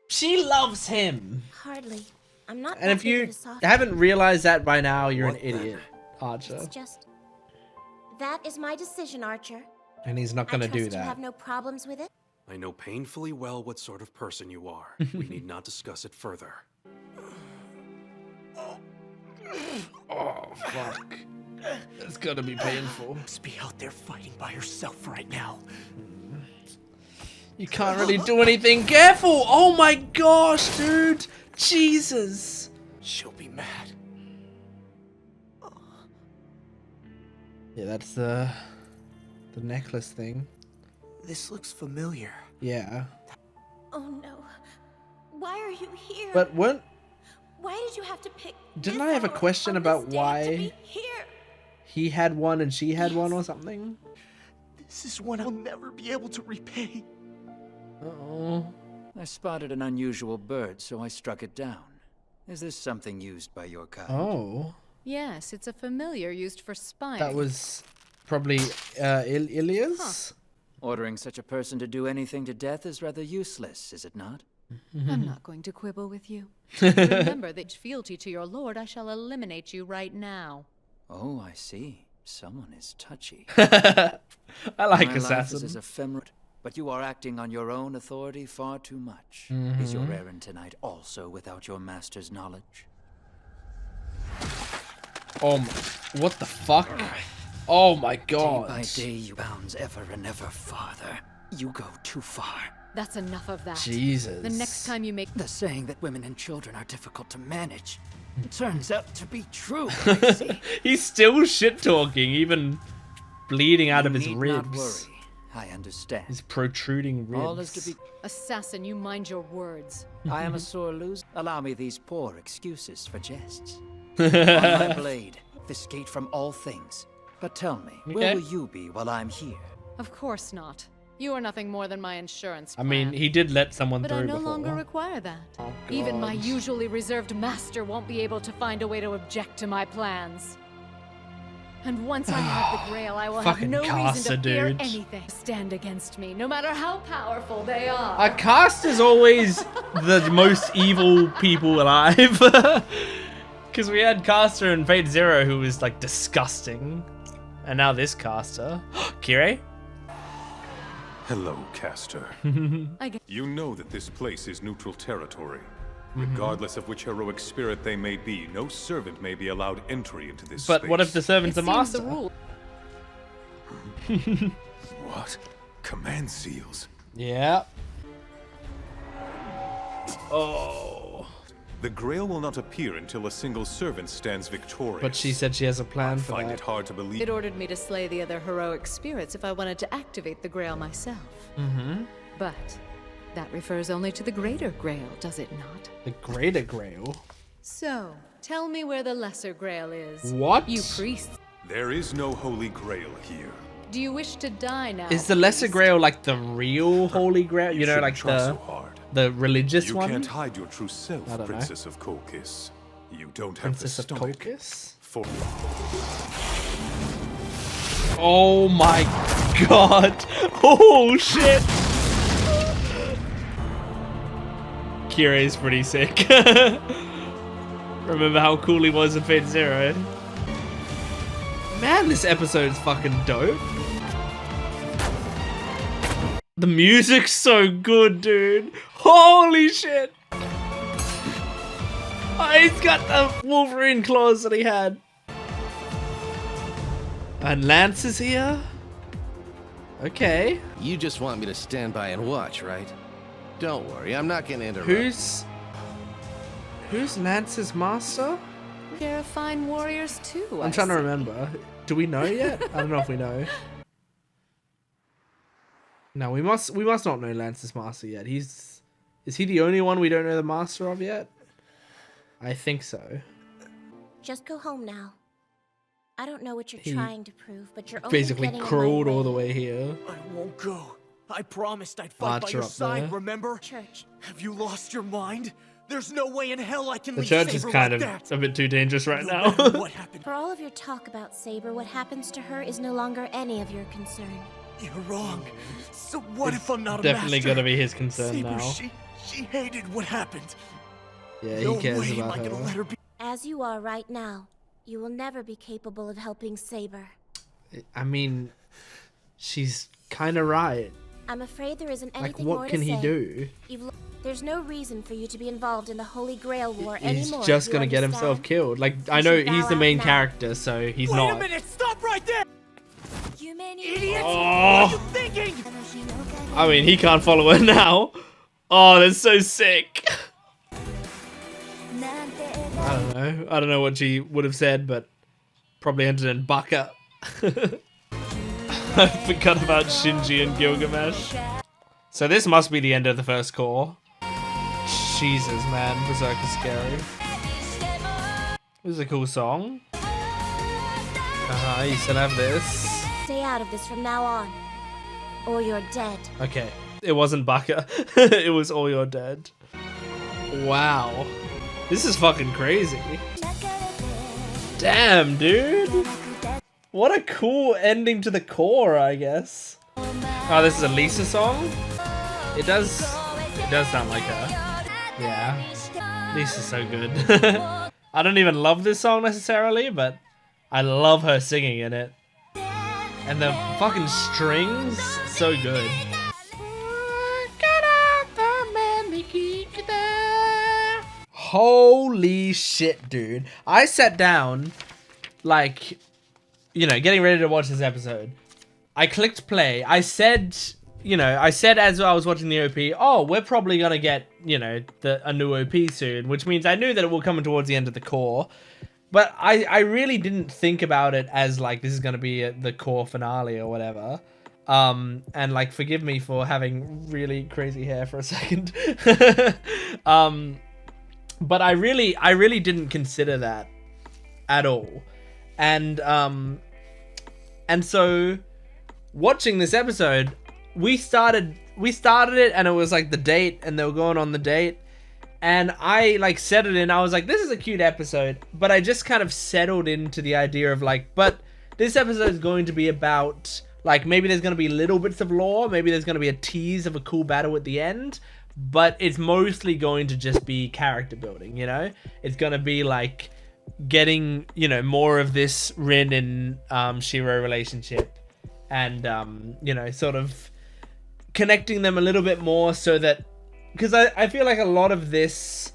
Speaker 1: she loves him.
Speaker 3: Hardly. I'm not
Speaker 1: And
Speaker 3: that
Speaker 1: if
Speaker 3: big
Speaker 1: you
Speaker 3: of a soft-
Speaker 1: haven't realized that by now, you're
Speaker 6: What
Speaker 1: an
Speaker 6: then?
Speaker 1: idiot, Archer.
Speaker 3: It's just... That is my decision, Archer.
Speaker 1: And he's not gonna
Speaker 3: I
Speaker 1: do
Speaker 3: trust you have
Speaker 1: that.
Speaker 3: no problems with it.
Speaker 6: I know painfully well what sort of person you are. We need not discuss it further.
Speaker 1: Oh, fuck. It's gonna be painful.
Speaker 2: Must be out there fighting by herself right now.
Speaker 1: You can't really do anything. Careful! Oh my gosh, dude! Jesus!
Speaker 2: She'll be mad.
Speaker 1: Yeah, that's the necklace thing.
Speaker 2: This looks familiar.
Speaker 1: Yeah.
Speaker 3: Oh no. Why are you here?
Speaker 1: But what?
Speaker 3: Why did you have to pick
Speaker 1: Didn't
Speaker 3: this
Speaker 1: I have a
Speaker 3: hour
Speaker 1: question
Speaker 3: on
Speaker 1: about
Speaker 3: this day
Speaker 1: why-
Speaker 3: to be here?
Speaker 1: He had one and she had one or something?
Speaker 2: This is one I'll never be able to repay.
Speaker 1: Uh-oh.
Speaker 7: I spotted an unusual bird, so I struck it down. Is this something used by your kind?
Speaker 1: Oh.
Speaker 4: Yes, it's a familiar used for spying.
Speaker 1: That was probably Ilias?
Speaker 7: Ordering such a person to do anything to death is rather useless, is it not?
Speaker 4: I'm not going to quibble with you. Remember that fealty to your lord, I shall eliminate you right now.
Speaker 7: Oh, I see. Someone is touchy.
Speaker 1: I like
Speaker 7: My life
Speaker 1: Assassin.
Speaker 7: is ephemeral, but you are acting on your own authority far too much. Is your errand tonight also without your master's knowledge?
Speaker 1: What the fuck? Oh my
Speaker 7: Day
Speaker 1: god.
Speaker 7: by day you bounds ever and ever farther. You go too far.
Speaker 4: That's enough of that.
Speaker 1: Jesus.
Speaker 4: The next time you make
Speaker 7: The saying that women and children are difficult to manage turns out to be true, I see.
Speaker 1: He's still shit talking, even bleeding out of his
Speaker 7: You need
Speaker 1: ribs.
Speaker 7: not worry. I understand.
Speaker 1: His protruding ribs.
Speaker 7: All is to be.
Speaker 4: Assassin, you mind your words.
Speaker 7: I am a sore loser. Allow me these poor excuses for jests. On my blade, this gate from all things. But tell me, where will you be while I'm here?
Speaker 4: Of course not. You are nothing more than my insurance
Speaker 1: I
Speaker 4: plan.
Speaker 1: mean, he did let someone
Speaker 4: But
Speaker 1: through
Speaker 4: I no
Speaker 1: before.
Speaker 4: longer require that.
Speaker 1: Oh,
Speaker 4: Even my
Speaker 1: God.
Speaker 4: usually reserved master won't be able to find a way to object to my plans. And once I have the Grail, I will have
Speaker 1: Fucking
Speaker 4: no
Speaker 1: Caster,
Speaker 4: reason to fear
Speaker 1: dude.
Speaker 4: anything stand against me, no matter how powerful they are.
Speaker 1: A cast is always the most evil people alive. Because we had Caster in Fate Zero who was like disgusting. And now this Caster. Kirei?
Speaker 8: Hello, Caster.
Speaker 4: I get
Speaker 8: You know that this place is neutral territory. Regardless of which heroic spirit they may be, no servant may be allowed entry into this
Speaker 1: But
Speaker 8: space.
Speaker 1: what if the servant's
Speaker 4: it
Speaker 1: a
Speaker 4: seems
Speaker 1: master?
Speaker 4: the rule.
Speaker 8: What? Command seals?
Speaker 1: Yeah. Oh.
Speaker 8: The Grail will not appear until a single servant stands victorious.
Speaker 1: But she said she has a plan
Speaker 8: I
Speaker 1: for
Speaker 8: find
Speaker 1: that.
Speaker 8: it hard to believe.
Speaker 4: It ordered me to slay the other heroic spirits if I wanted to activate the Grail myself. But that refers only to the Greater Grail, does it not?
Speaker 1: The Greater Grail?
Speaker 4: So, tell me where the Lesser Grail is.
Speaker 1: What?
Speaker 4: You priests.
Speaker 8: There is no Holy Grail here.
Speaker 4: Do you wish to die now?
Speaker 1: Is the Lesser
Speaker 4: priest?
Speaker 1: Grail like the real Holy Grail? You know,
Speaker 8: shouldn't
Speaker 1: like
Speaker 8: try so hard.
Speaker 1: the religious
Speaker 8: You
Speaker 1: one?
Speaker 8: can't hide your true self,
Speaker 1: I don't know.
Speaker 8: Princess of Colchis. You don't have
Speaker 1: Princess
Speaker 8: the
Speaker 1: of
Speaker 8: stomach
Speaker 1: Colchis?
Speaker 8: for.
Speaker 1: Oh my god! Oh shit! Kirei's pretty sick. Remember how cool he was in Fate Zero? Man, this episode's fucking dope. The music's so good, dude. Holy shit! Oh, he's got the Wolverine claws that he had. And Lance is here? Okay.
Speaker 9: You just want me to stand by and watch, right? Don't worry, I'm not gonna interrupt.
Speaker 1: Who's Lance's master?
Speaker 4: They're fine warriors too.
Speaker 1: I'm trying to remember. Do we know yet? I don't know if we know. No, we must not know Lance's master yet. Is he the only one we don't know the master of yet? I think so.
Speaker 3: Just go home now. I don't know what you're
Speaker 1: He
Speaker 3: trying to prove, but you're only
Speaker 1: Basically
Speaker 3: getting in my
Speaker 1: crawled all the
Speaker 3: way.
Speaker 1: way here.
Speaker 2: I won't go. I promised I'd fight by
Speaker 1: Archer
Speaker 2: your
Speaker 1: up
Speaker 2: side,
Speaker 1: there.
Speaker 2: remember?
Speaker 3: Church.
Speaker 2: Have you lost your mind? There's no way in hell I can
Speaker 1: The
Speaker 2: leave
Speaker 1: church is
Speaker 2: Saber
Speaker 1: kind
Speaker 2: like
Speaker 1: of
Speaker 2: that.
Speaker 1: a bit too dangerous right
Speaker 2: No
Speaker 1: now.
Speaker 2: matter what happened?
Speaker 3: For all of your talk about Saber, what happens to her is no longer any of your concern.
Speaker 2: You're wrong. So what if I'm not a
Speaker 1: Definitely
Speaker 2: master?
Speaker 1: gonna be his concern
Speaker 2: Saber,
Speaker 1: now.
Speaker 2: she hated what happened.
Speaker 1: Yeah,
Speaker 2: No
Speaker 1: he cares
Speaker 2: way am
Speaker 1: about
Speaker 2: I gonna let
Speaker 1: her.
Speaker 2: her be.
Speaker 3: As you are right now, you will never be capable of helping Saber.
Speaker 1: I mean, she's kind of right.
Speaker 3: I'm afraid there isn't
Speaker 1: Like,
Speaker 3: anything more
Speaker 1: what
Speaker 3: to
Speaker 1: can he
Speaker 3: say.
Speaker 1: do?
Speaker 3: There's no reason for you to be involved in the Holy Grail War
Speaker 1: He's
Speaker 3: anymore.
Speaker 1: just
Speaker 3: you
Speaker 1: gonna get himself
Speaker 3: understand?
Speaker 1: killed. Like, I
Speaker 3: You
Speaker 1: know
Speaker 3: should
Speaker 1: he's
Speaker 3: bow
Speaker 1: the
Speaker 3: out
Speaker 1: main
Speaker 3: now.
Speaker 1: character, so he's
Speaker 2: Wait
Speaker 1: not.
Speaker 2: a minute! Stop right there!
Speaker 3: You many
Speaker 2: Idiots!
Speaker 1: Oh.
Speaker 2: What are you thinking?
Speaker 1: I mean, he can't follow her now. Oh, that's so sick. I don't know what she would have said, but probably ended in Baka. I forgot about Shinji and Gilgamesh. So this must be the end of the first core. Jesus, man, Berserk is scary. This is a cool song. You still have this.
Speaker 3: Stay out of this from now on, or you're dead.
Speaker 1: Okay, It wasn't Baka. It was All You're Dead. Wow. This is fucking crazy. Damn, dude. What a cool ending to the core, I guess. Oh, this is a Lisa song? It does sound like her. Yeah. Lisa's so good. I don't even love this song necessarily, but I love her singing in it. And the fucking strings, so good. Holy shit, dude. I sat down, like, you know, getting ready to watch this episode. I clicked play. I said as I was watching the OP, oh, we're probably going to get, you know, a new OP soon, which means I knew that it will come towards the end of the core. But I really didn't think about it as, like, this is going to be the core finale or whatever. And, like, forgive me for having really crazy hair for a second. But I really didn't consider that at all. And so watching this episode, we started it and it was like the date and they were going on the date. And I like set it in. I was like, this is a cute episode, but I just kind of settled into the idea of like, but this episode is going to be about like, maybe there's going to be little bits of lore. Maybe there's going to be a tease of a cool battle at the end, but it's mostly going to just be character building, you know? It's going to be like getting, you know, more of this Rin and Shiro relationship and, you know, sort of connecting them a little bit more so that, because I feel like a lot of this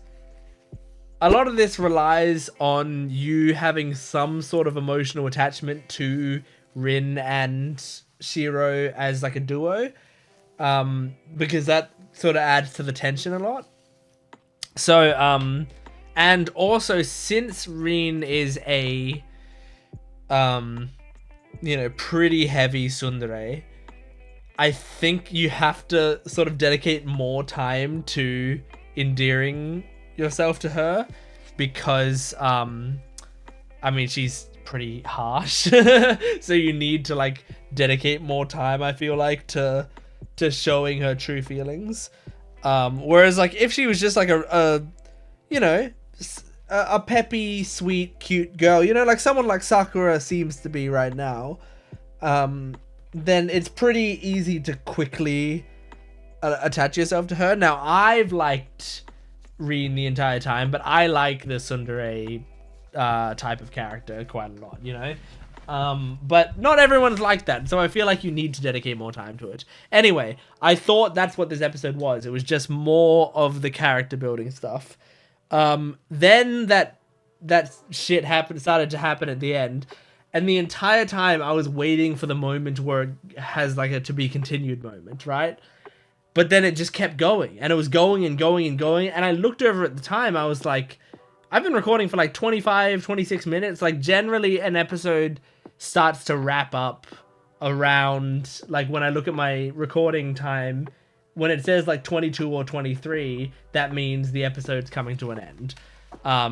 Speaker 1: relies on you having some sort of emotional attachment to Rin and Shiro as like a duo, because that sort of adds to the tension a lot. So, and also since Rin is a, you know, pretty heavy tsundere, I think you have to sort of dedicate more time to endearing yourself to her because, I mean, she's pretty harsh. So you need to like dedicate more time, I feel like, to showing her true feelings. Whereas like if she was just like a you know, a peppy, sweet, cute girl, you know, like someone like Sakura seems to be right now, then it's pretty easy to quickly attach yourself to her. Now, I've liked Rin the entire time, but I like the tsundere type of character quite a lot, you know? But not everyone's like that, so I feel like you need to dedicate more time to it. Anyway, I thought that's what this episode was. It was just more of the character building stuff. Then that shit started to happen at the end. And the entire time I was waiting for the moment where it has like a to be continued moment, right? But then it just kept going and it was going and going and going. And I looked over at the time. I was like, I've been recording for like 25, 26 minutes. Like generally an episode starts to wrap up around, like when I look at my recording time, when it says like 22 or 23, that means the episode's coming to an end.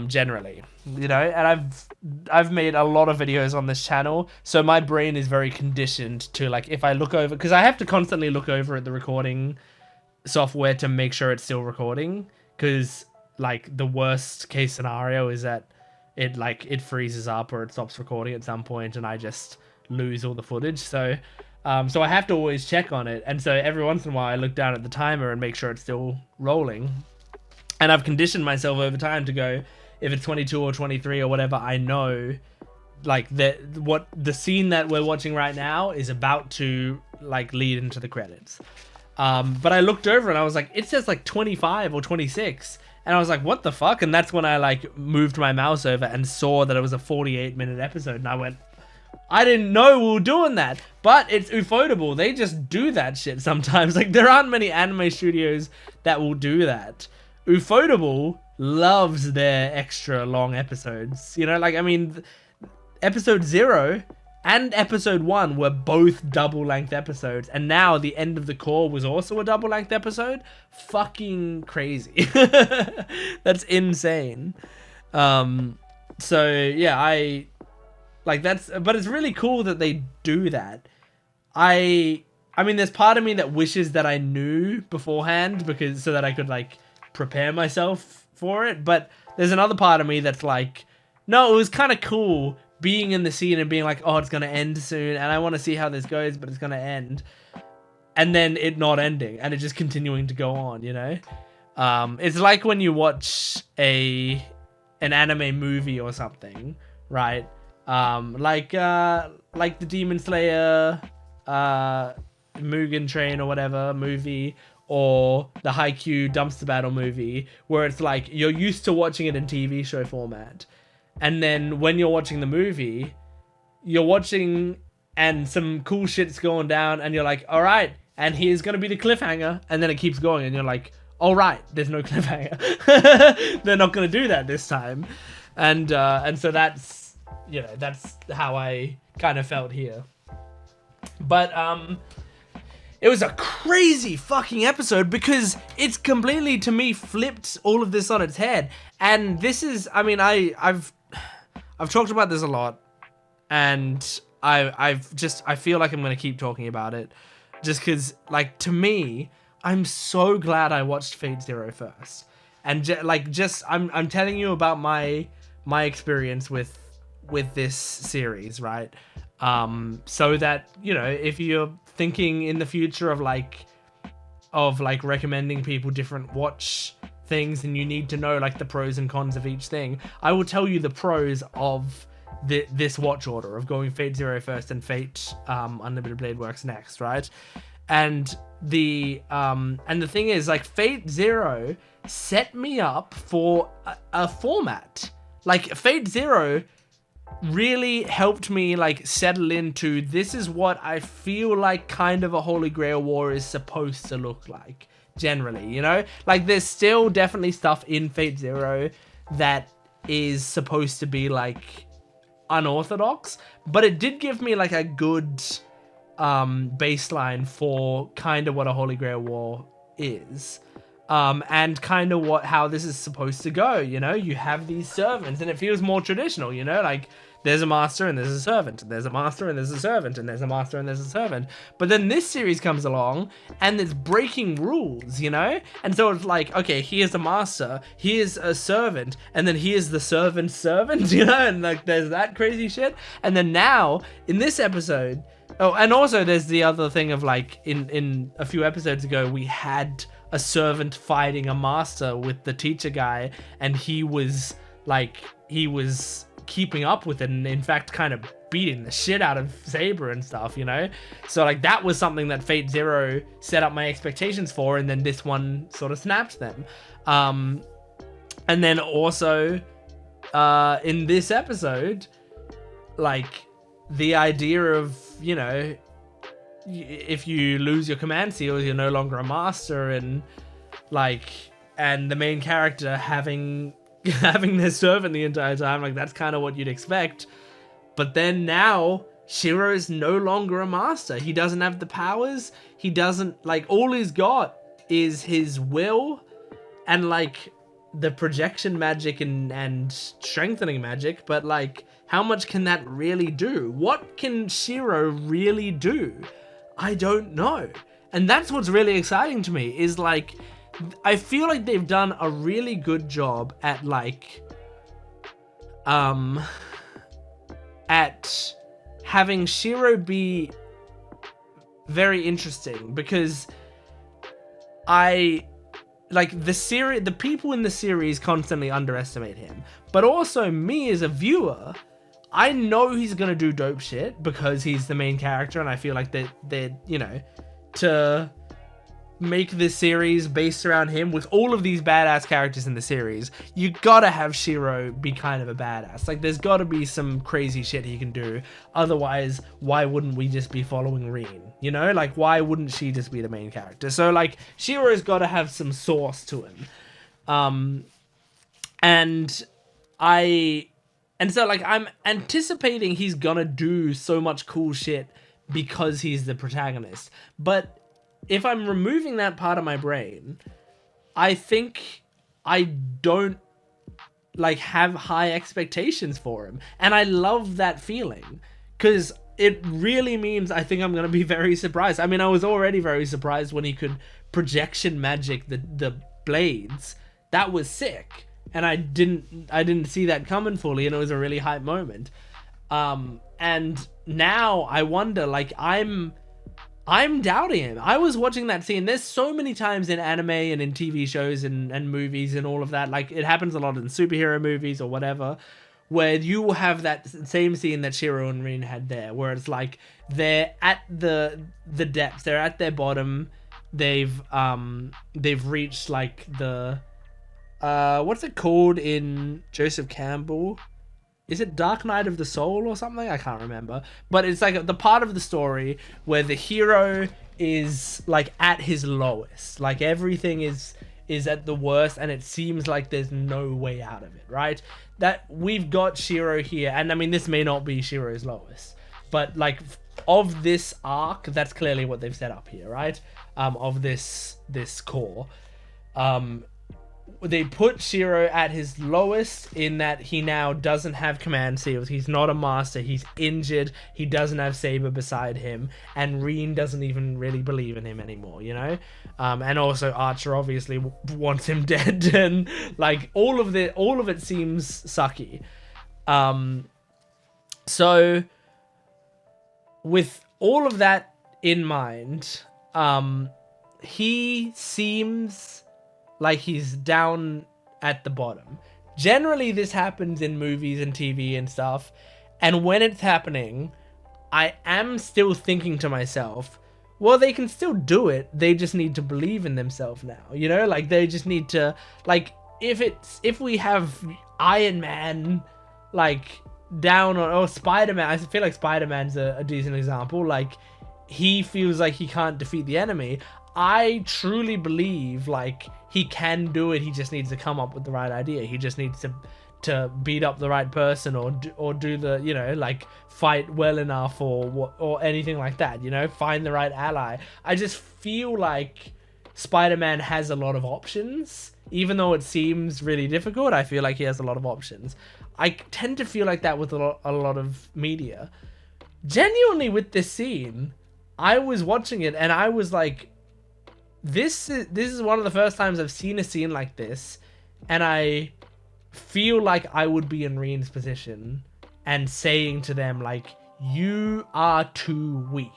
Speaker 1: Generally, you know, and I've made a lot of videos on this channel, so my brain is very conditioned to like, if I look over, because I have to constantly look over at the recording software to make sure it's still recording, because like the worst case scenario is that it freezes up or it stops recording at some point and I just lose all the footage. So I have to always check on it, and so every once in a while I look down at the timer and make sure it's still rolling. And I've conditioned myself over time to go, if it's 22 or 23 or whatever, I know like what the scene that we're watching right now is about to like lead into the credits. But I looked over and I was like, it says like 25 or 26. And I was like, what the fuck? And that's when I like moved my mouse over and saw that it was a 48-minute episode. And I went, I didn't know we were doing that. But it's Ufotable. They just do that shit sometimes. Like there aren't many anime studios that will do that. Ufotable loves their extra long episodes. You know, like, I mean, episode 0 and episode 1 were both double length episodes. And now the end of the core was also a double length episode. Fucking crazy. That's insane. So yeah, but it's really cool that they do that. I I mean, there's part of me that wishes that I knew beforehand because so that I could like prepare myself for it. But there's another part of me that's like, no, it was kind of cool being in the scene and being like, oh, it's going to end soon. And I want to see how this goes, but it's going to end. And then it not ending and it just continuing to go on, you know? It's like when you watch an anime movie or something, right? Like the Demon Slayer, Mugen Train or whatever movie, or the Haikyuu Dumpster Battle movie, where it's like you're used to watching it in TV show format, and then when you're watching the movie, you're watching and some cool shit's going down, and you're like, all right, and here's gonna be the cliffhanger, and then it keeps going, and you're like, all right, there's no cliffhanger. They're not gonna do that this time, and so that's, you know, that's how I kind of felt here. But it was a crazy fucking episode because it's completely, to me, flipped all of this on its head. And this is, I mean, I've talked about this a lot, and I feel like I'm gonna keep talking about it, just because, like, to me, I'm so glad I watched Fate Zero first, and I'm telling you about my experience with this series, right? So that, you know, if you're thinking in the future of recommending people different watch things and you need to know like the pros and cons of each thing, I will tell you the pros of this watch order of going Fate Zero first and Fate Unlimited Blade Works next, right? And the thing is, like, Fate Zero set me up for a format. Like, Fate Zero really helped me like settle into, this is what I feel like kind of a Holy Grail War is supposed to look like generally, you know? Like, there's still definitely stuff in Fate Zero that is supposed to be like unorthodox, but it did give me like a good baseline for kind of what a Holy Grail War is. And kind of how this is supposed to go, you know? You have these servants, and it feels more traditional, you know? Like, there's a master and there's a servant, and there's a master and there's a servant, and there's a master and there's a servant. But then this series comes along, and it's breaking rules, you know? And so it's like, okay, here's a master, here's a servant, and then here's the servant's servant, you know? And like, there's that crazy shit. And then now, in this episode... Oh, and also there's the other thing of like, in a few episodes ago, we had a servant fighting a master with the teacher guy, and he was keeping up with it, and in fact kind of beating the shit out of Saber and stuff, you know? So like, that was something that Fate Zero set up my expectations for, and then this one sort of snapped them. And then also in this episode, like, the idea of, you know, if you lose your command seals, you're no longer a master, and like, and the main character having their servant the entire time, like, that's kind of what you'd expect. But then now Shiro is no longer a master. He doesn't have the powers. He doesn't, like, all he's got is his will and like the projection magic and strengthening magic, but like, how much can that really do? What can Shiro really do? I don't know. And that's what's really exciting to me, is like, I feel like they've done a really good job at like, at having Shiro be very interesting, because the people in the series constantly underestimate him, but also me as a viewer, I know he's gonna do dope shit because he's the main character, and I feel like they're you know, to make this series based around him with all of these badass characters in the series, you gotta have Shiro be kind of a badass. Like, there's gotta be some crazy shit he can do. Otherwise, why wouldn't we just be following Rin? You know, like, why wouldn't she just be the main character? So like, Shiro's gotta have some source to him. And so like, I'm anticipating he's gonna do so much cool shit because he's the protagonist. But if I'm removing that part of my brain, I think I don't like have high expectations for him. And I love that feeling, because it really means I think I'm going to be very surprised. I mean, I was already very surprised when he could projection magic the blades. That was sick. And I didn't see that coming fully, and it was a really hype moment. And now I wonder, like, I'm doubting him. I was watching that scene. There's so many times in anime and in TV shows and movies and all of that. Like, it happens a lot in superhero movies or whatever, where you will have that same scene that Shiro and Rin had there, where it's like they're at the depths, they're at their bottom, they've reached like the what's it called in Joseph Campbell? Is it Dark Night of the Soul or something? I can't remember. But it's like the part of the story where the hero is like at his lowest, like everything is at the worst, and it seems like there's no way out of it, right? That we've got Shiro here, and I mean, this may not be Shiro's lowest, but like of this arc, that's clearly what they've set up here, right? Of this core. They put Shiro at his lowest in that he now doesn't have command seals. He's not a master. He's injured. He doesn't have Saber beside him. And Rin doesn't even really believe in him anymore, you know? And also Archer obviously wants him dead. And like all of it seems sucky. So with all of that in mind, he seems like he's down at the bottom. Generally, this happens in movies and TV and stuff. And when it's happening, I am still thinking to myself, well, they can still do it. They just need to believe in themselves now. You know, like they just need to, like, if we have Iron Man, like down or Spider-Man, I feel like Spider-Man's a decent example. Like he feels like he can't defeat the enemy. I truly believe like he can do it. He just needs to come up with the right idea. He just needs to beat up the right person or do the, you know, like fight well enough or anything like that, you know, find the right ally. I just feel like Spider-Man has a lot of options. Even though it seems really difficult, I feel like he has a lot of options. I tend to feel like that with a lot of media. Genuinely with this scene, I was watching it and I was like, this is one of the first times I've seen a scene like this, and I feel like I would be in Rin's position and saying to them like, you are too weak.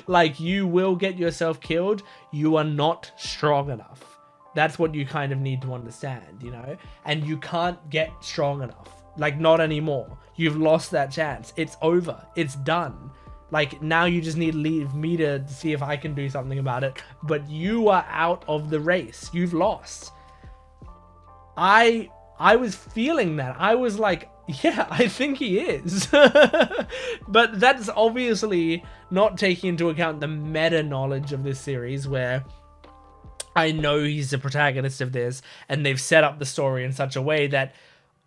Speaker 1: Like, you will get yourself killed. You are not strong enough. That's what you kind of need to understand, you know? And you can't get strong enough. Like, not anymore. You've lost that chance. It's over. It's done. Like, now you just need to leave me to see if I can do something about it. But you are out of the race. You've lost. I was feeling that. I was like, yeah, I think he is. But that's obviously not taking into account the meta knowledge of this series, where I know he's the protagonist of this, and they've set up the story in such a way that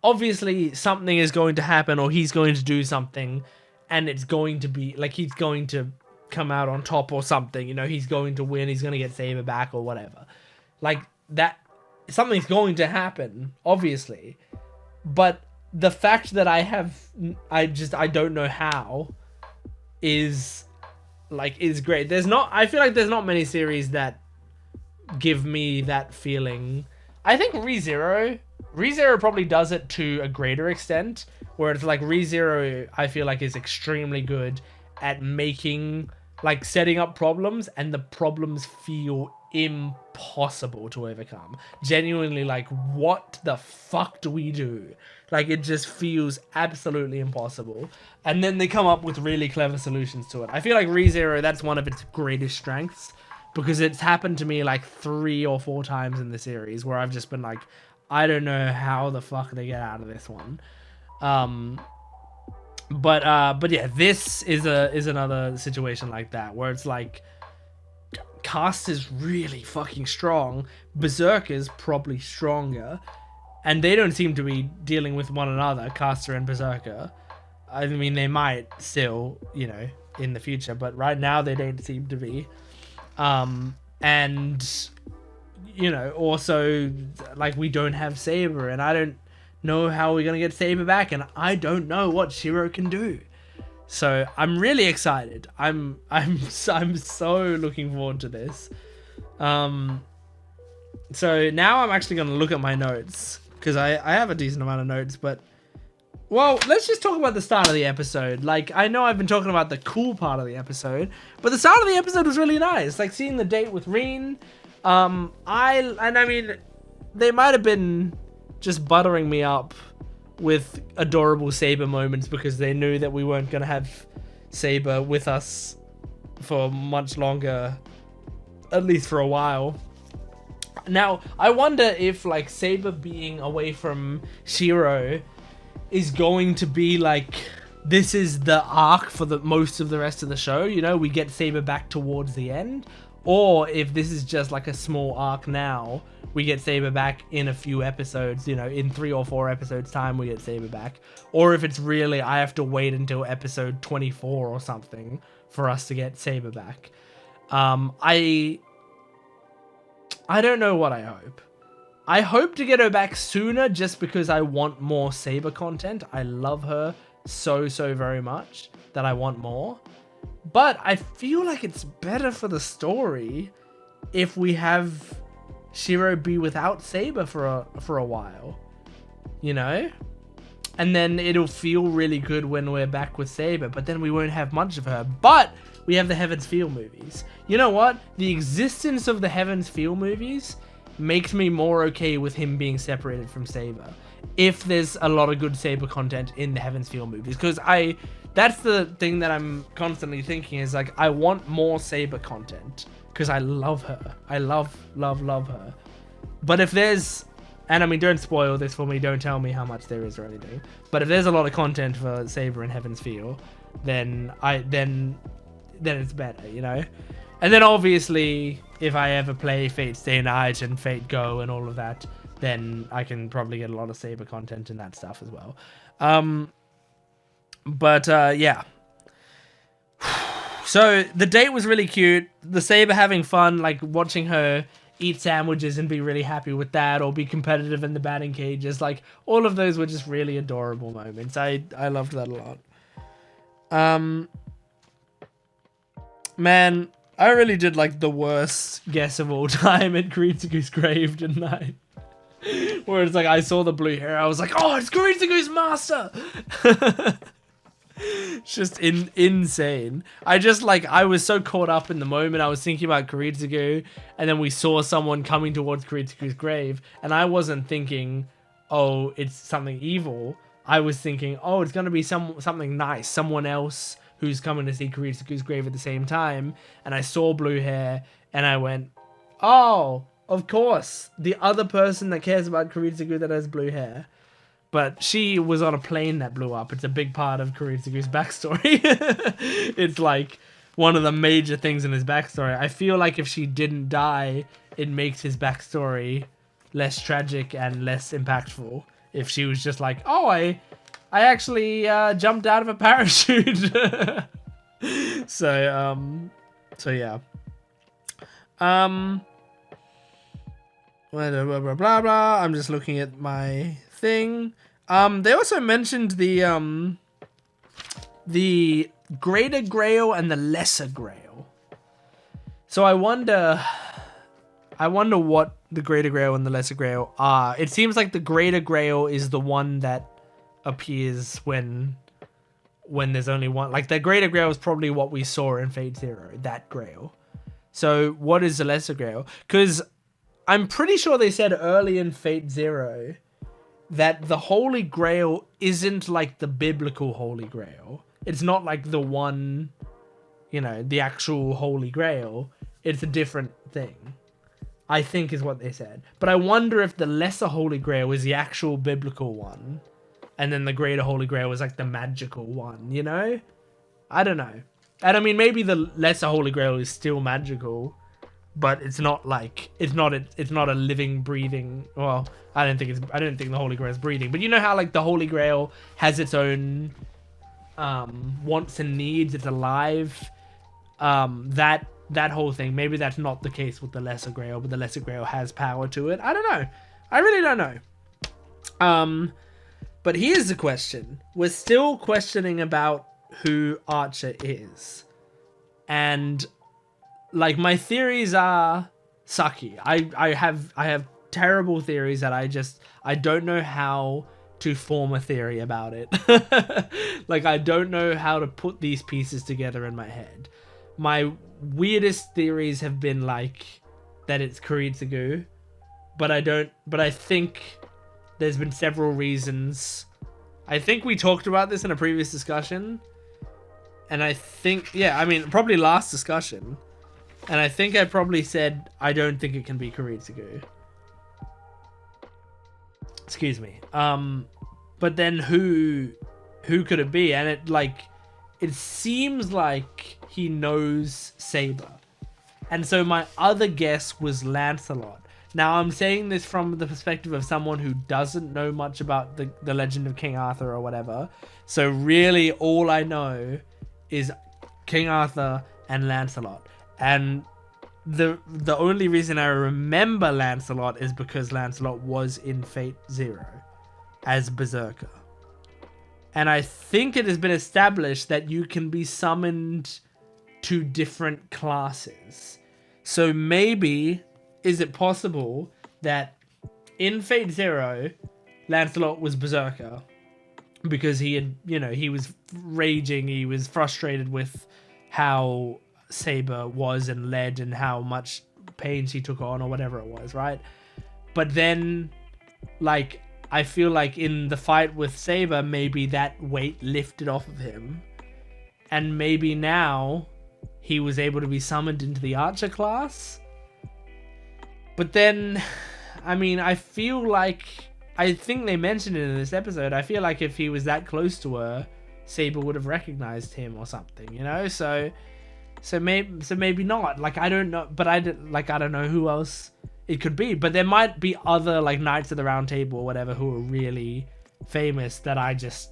Speaker 1: obviously something is going to happen, or he's going to do something, and it's going to be like he's going to come out on top or something, you know, he's going to win, he's going to get Saber back or whatever. Like that, something's going to happen, obviously. But the fact that I don't know how is great. I feel like there's not many series that give me that feeling. I think ReZero probably does it to a greater extent, where it's like ReZero I feel like is extremely good at making, like, setting up problems, and the problems feel impossible to overcome. Genuinely, like, what the fuck do we do? Like, it just feels absolutely impossible. And then they come up with really clever solutions to it. I feel like ReZero, that's one of its greatest strengths, because it's happened to me like 3 or 4 times in the series where I've just been like, I don't know how the fuck they get out of this one. But yeah, this is another situation like that, where it's like, Cast is really fucking strong, Berserker's probably stronger, and they don't seem to be dealing with one another, Caster and Berserker. I mean, they might still, you know, in the future, but right now they don't seem to be. And, you know, also, like, we don't have Saber, and I don't know how we're gonna get Saber back, and I don't know what Shiro can do. So I'm really excited. I'm so looking forward to this. So now I'm actually going to look at my notes, because I have a decent amount of notes, but well, let's just talk about the start of the episode. Like, I know I've been talking about the cool part of the episode, but the start of the episode was really nice. Like, seeing the date with Reen. I mean, they might have been just buttering me up with adorable Saber moments because they knew that we weren't going to have Saber with us for much longer, at least for a while. Now, I wonder if, like, Saber being away from Shiro is going to be, like, this is the arc for the most of the rest of the show. You know, we get Saber back towards the end. Or if this is just, like, a small arc now, we get Saber back in a few episodes. You know, in 3 or 4 episodes time, we get Saber back. Or if it's really, I have to wait until episode 24 or something for us to get Saber back. I don't know what I hope. I hope to get her back sooner just because I want more Saber content. I love her so very much that I want more. But I feel like it's better for the story if we have Shiro be without Saber for a while. You know? And then it'll feel really good when we're back with Saber, but then we won't have much of her. But we have the Heaven's Feel movies. You know what? The existence of the Heaven's Feel movies makes me more okay with him being separated from Saber, if there's a lot of good Saber content in the Heaven's Feel movies. Because that's the thing that I'm constantly thinking is, like, I want more Saber content because I love her. I love her. But if there's, and I mean, don't spoil this for me, don't tell me how much there is or anything, but if there's a lot of content for Saber and Heaven's Feel, then it's better, you know? And then obviously, if I ever play Fate Stay Night and Fate Go and all of that, then I can probably get a lot of Saber content and that stuff as well. Yeah. So the date was really cute. The Saber having fun, like watching her eat sandwiches and be really happy with that, or be competitive in the batting cages. Like, all of those were just really adorable moments. I loved that a lot. Man, I really did, like, the worst guess of all time at Kuritsugu's grave, didn't I? Where it's like, I saw the blue hair, I was like, oh, it's Kuritsugu's master! It's just insane. I was so caught up in the moment. I was thinking about Kuritsugu, and then we saw someone coming towards Kuritsugu's grave, and I wasn't thinking, oh, it's something evil. I was thinking, oh, it's gonna be something nice, someone else who's coming to see Kuritsugu's grave at the same time. And I saw blue hair, and I went, oh, of course, the other person that cares about Kuritsugu that has blue hair. But she was on a plane that blew up. It's a big part of Kuritsugu's backstory. It's like one of the major things in his backstory. I feel like if she didn't die, it makes his backstory less tragic and less impactful. If she was just like, oh, I actually jumped out of a parachute. So yeah. Blah, blah, blah, blah. I'm just looking at my thing. They also mentioned the Greater Grail and the Lesser Grail. So I wonder what the Greater Grail and the Lesser Grail are. It seems like the Greater Grail is the one that appears when there's only one. Like, the Greater Grail is probably what we saw in Fate Zero, that Grail. So what is the Lesser Grail? Because I'm pretty sure they said early in Fate Zero that the Holy Grail isn't like the biblical Holy Grail. It's not like the one, you know, the actual Holy Grail. It's a different thing, I think, is what they said. But I wonder if the Lesser Holy Grail is the actual biblical one, and then the Greater Holy Grail is like the magical one, you know? I don't know. And I mean, maybe the Lesser Holy Grail is still magical, but it's not like, it's not a living, breathing, well, I don't think the Holy Grail is breathing, but you know how, like, the Holy Grail has its own wants and needs, it's alive, that whole thing, maybe that's not the case with the Lesser Grail, but the Lesser Grail has power to it. I don't know. I really don't know. But here's the question. We're still questioning about who Archer is. And like my theories are sucky. I have terrible theories that I don't know how to form a theory about it. Like I don't know how to put these pieces together in my head. My weirdest theories have been like that it's Kuritsugu, but I think there's been several reasons. I think we talked about this in a previous discussion. And I think, yeah, I mean, probably last discussion. And I think I probably said, I don't think it can be Kuritsugu. Excuse me. But then who could it be? And it seems like he knows Saber. And so my other guess was Lancelot. Now, I'm saying this from the perspective of someone who doesn't know much about the legend of King Arthur or whatever. So really, all I know is King Arthur and Lancelot. And the only reason I remember Lancelot is because Lancelot was in Fate Zero as Berserker. And I think it has been established that you can be summoned to different classes. So maybe, is it possible that in Fate Zero, Lancelot was Berserker? Because he had, he was raging, he was frustrated with how Saber was and led and how much pains he took on or whatever it was, right? But then, like, I feel like in the fight with Saber, maybe that weight lifted off of him. And maybe now he was able to be summoned into the Archer class. But then, I mean, I feel like, I think they mentioned it in this episode, I feel like if he was that close to her, Saber would have recognized him or something, So maybe not. Like, I don't know, but I don't know who else it could be. But there might be other, like, Knights of the Round Table or whatever who are really famous that I just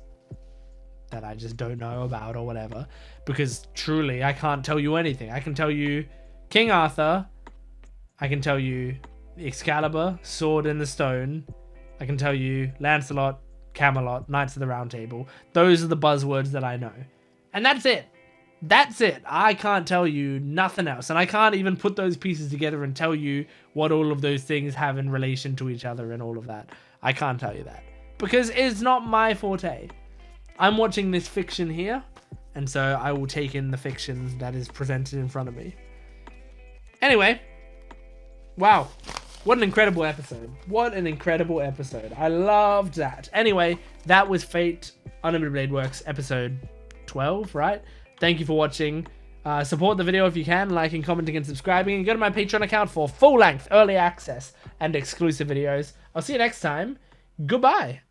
Speaker 1: don't know about or whatever. Because truly, I can't tell you anything. I can tell you King Arthur. I can tell you Excalibur, Sword in the Stone. I can tell you Lancelot, Camelot, Knights of the Round Table. Those are the buzzwords that I know. And that's it. That's it. I can't tell you nothing else. And I can't even put those pieces together and tell you what all of those things have in relation to each other and all of that. I can't tell you that. Because it's not my forte. I'm watching this fiction here. And so I will take in the fiction that is presented in front of me. Anyway. Wow. What an incredible episode. What an incredible episode. I loved that. Anyway, that was Fate Unlimited Blade Works episode 12, right? Thank you for watching. Support the video if you can, liking, commenting, and subscribing. And go to my Patreon account for full-length early access and exclusive videos. I'll see you next time. Goodbye.